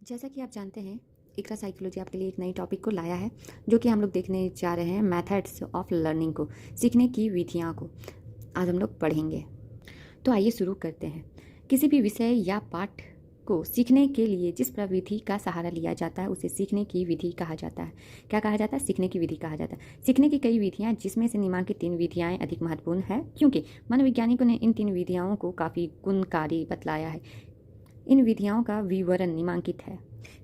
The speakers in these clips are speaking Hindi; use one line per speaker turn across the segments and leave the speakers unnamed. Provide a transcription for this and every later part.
जैसा कि आप जानते हैं, इकरा साइकोलॉजी आपके लिए एक नई टॉपिक को लाया है, जो कि हम लोग देखने जा रहे हैं मेथड्स ऑफ लर्निंग को, सीखने की विधियाँ को आज हम लोग पढ़ेंगे। तो आइए शुरू करते हैं। किसी भी विषय या पाठ को सीखने के लिए जिस प्रविधि का सहारा लिया जाता है उसे सीखने की विधि कहा जाता है। क्या कहा जाता है? सीखने की विधि कहा जाता है। सीखने की कई विधियाँ, जिसमें से निम्नलिखित 3 विधियाँ अधिक महत्वपूर्ण है, क्योंकि मनोवैज्ञानिकों ने इन 3 विधियों को काफ़ी गुणकारी बतलाया है। इन विधियों का विवरण निम्नलिखित है।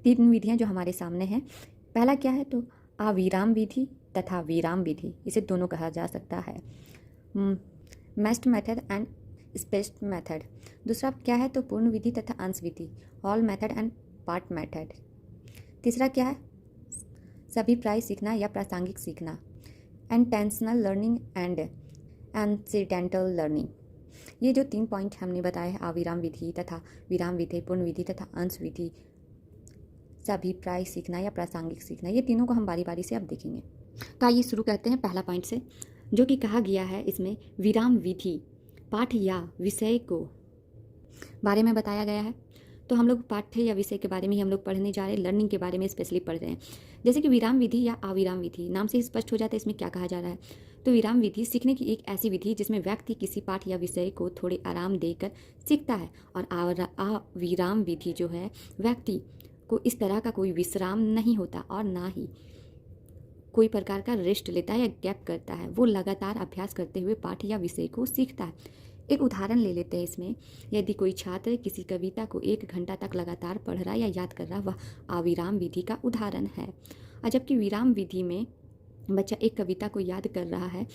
3 विधियाँ जो हमारे सामने हैं। पहला क्या है? तो अविराम विधि तथा विराम विधि, इसे दोनों कहा जा सकता है। Massed method and spaced method. दूसरा क्या है? तो पूर्ण विधि तथा अंश विधि, whole method and part method. तीसरा क्या है? सभी प्राय सीखना या प्रासंगिक सीखना, intentional learning and accidental learning. ये जो 3 पॉइंट हमने बताए हैं, अविराम विधि तथा विराम विधि, पूर्ण विधि तथा अंश विधि, सभी प्राय सीखना या प्रासंगिक सीखना, ये तीनों को हम बारी बारी से अब देखेंगे। तो आइए शुरू करते हैं पहला पॉइंट से, जो कि कहा गया है इसमें विराम विधि पाठ या विषय को बारे में बताया गया है। तो हम लोग पाठ्य या विषय के बारे में ही हम लोग पढ़ने जा रहे हैं, लर्निंग के बारे में स्पेशली पढ़ रहे हैं। जैसे कि विराम विधि या अविराम विधि, नाम से स्पष्ट हो जाता है इसमें क्या कहा जा रहा है। तो विराम विधि सीखने की एक ऐसी विधि जिसमें व्यक्ति किसी पाठ या विषय को थोड़े आराम देकर सीखता है, और अविराम विधि जो है, व्यक्ति को इस तरह का कोई विश्राम नहीं होता और ना ही कोई प्रकार का रेस्ट लेता है या गैप करता है। वो लगातार अभ्यास करते हुए पाठ या विषय को सीखता है। एक उदाहरण ले लेते हैं इसमें। यदि कोई छात्र किसी कविता को 1 घंटा तक लगातार पढ़ रहा या याद कर रहा, वह अविराम विधि का उदाहरण है। और जबकि विराम विधि में बच्चा एक कविता को याद कर रहा है,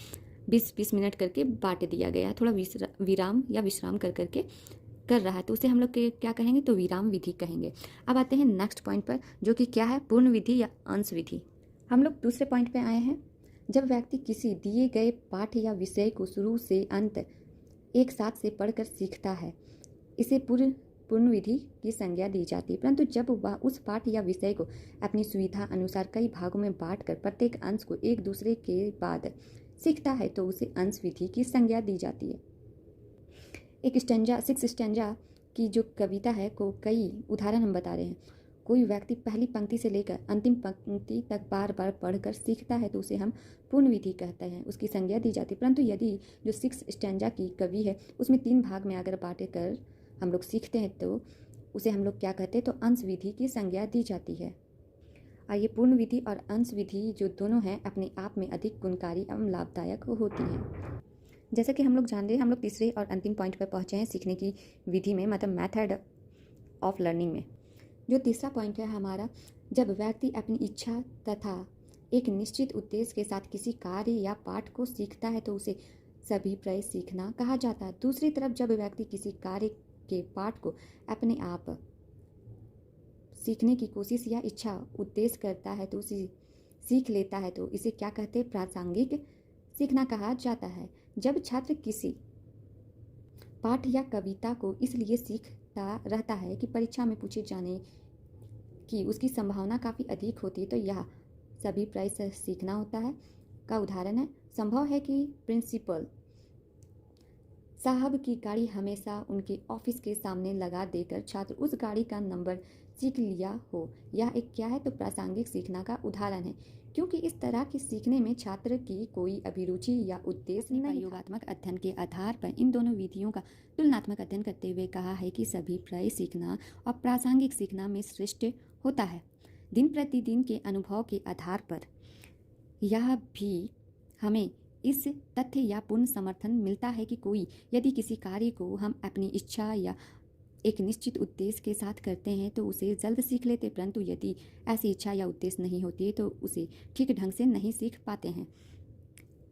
20-20 मिनट करके बांट दिया गया, थोड़ा विराम या विश्राम कर करके कर रहा है, तो उसे हम लोग क्या कहेंगे? तो विराम विधि कहेंगे। अब आते हैं नेक्स्ट पॉइंट पर, जो कि क्या है? पूर्ण विधि या अंश विधि। हम लोग दूसरे पॉइंट पे आए हैं। जब व्यक्ति किसी दिए गए पाठ या विषय को शुरू से अंत एक साथ से पढ़कर सीखता है, इसे पूर्ण विधि की संज्ञा दी जाती है। परंतु जब वह उस पाठ या विषय को अपनी सुविधा अनुसार कई भागों में बांटकर प्रत्येक अंश को एक दूसरे के बाद सीखता है, तो उसे अंश विधि की संज्ञा दी जाती है। एक स्टैंजा, 6 स्टैंजा की जो कविता है को कई उदाहरण हम बता रहे हैं। कोई व्यक्ति पहली पंक्ति से लेकर अंतिम पंक्ति तक बार बार पढ़कर सीखता है, तो उसे हम पूर्ण विधि कहते हैं, उसकी संज्ञा दी जाती है। परंतु यदि जो 6 स्टैंजा की कवि है उसमें 3 भाग में अगर बांट कर हम लोग सीखते हैं, तो उसे हम लोग क्या कहते हैं? तो अंश विधि की संज्ञा दी जाती है। और ये पूर्ण विधि और अंश विधि जो दोनों हैं, अपने आप में अधिक गुणकारी एवं लाभदायक होती हैं। जैसा कि हम लोग जान रहे हैं, हम लोग तीसरे और अंतिम पॉइंट पर पहुँचे हैं सीखने की विधि में, मतलब मेथड ऑफ लर्निंग में। जो तीसरा पॉइंट है हमारा, जब व्यक्ति अपनी इच्छा तथा एक निश्चित उद्देश्य के साथ किसी कार्य या पाठ को सीखता है, तो उसे सभी प्रय सीखना कहा जाता है। दूसरी तरफ जब व्यक्ति किसी कार्य के पाठ को अपने आप सीखने की कोशिश या इच्छा उद्देश्य करता है, तो उसे सीख लेता है, तो इसे क्या कहते हैं? प्रासंगिक सीखना कहा जाता है। जब छात्र किसी पाठ या कविता को इसलिए सीखता रहता है कि परीक्षा में पूछे जाने की उसकी संभावना काफ़ी अधिक होती है, तो यह सभी प्राय से सीखना होता है का उदाहरण है। संभव है कि प्रिंसिपल साहब की गाड़ी हमेशा उनके ऑफिस के सामने लगा देकर छात्र उस गाड़ी का नंबर सीख लिया हो। यह एक क्या है? तो प्रासंगिक सीखना का उदाहरण है, क्योंकि इस तरह के सीखने में छात्र की कोई अभिरुचि या उद्देश्य नहीं। प्रयोगात्मक अध्ययन के आधार पर इन दोनों विधियों का तुलनात्मक अध्ययन करते हुए कहा है कि सभी प्राय सीखना और प्रासंगिक सीखना में श्रेष्ठ होता है। दिन प्रतिदिन के अनुभव के आधार पर यह भी हमें इस तथ्य या पूर्ण समर्थन मिलता है कि यदि किसी कार्य को हम अपनी इच्छा या एक निश्चित उद्देश्य के साथ करते हैं, तो उसे जल्द सीख लेते, परंतु यदि ऐसी इच्छा या उद्देश्य नहीं होती है, तो उसे ठीक ढंग से नहीं सीख पाते हैं।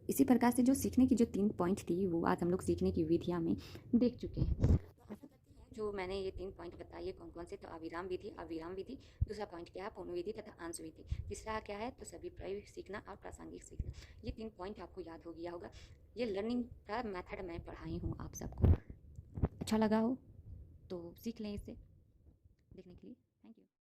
इसी प्रकार से जो सीखने की जो 3 पॉइंट थी, वो आज हम लोग सीखने की विधियाँ में देख चुके हैं। तो आशा करते हैं जो मैंने ये 3 पॉइंट बताए कौन कौन से, तो अविराम विधि, दूसरा पॉइंट क्या है? पूर्ण विधि तथा अंश विधि, तीसरा क्या है? तो सभी प्राय सीखना और प्रासंगिक सीखना। ये 3 पॉइंट आपको याद हो गया होगा। ये लर्निंग का मेथड मैं पढ़ाई हूँ आप सबको। अच्छा लगा हो तो सीख लें इसे। देखने के लिए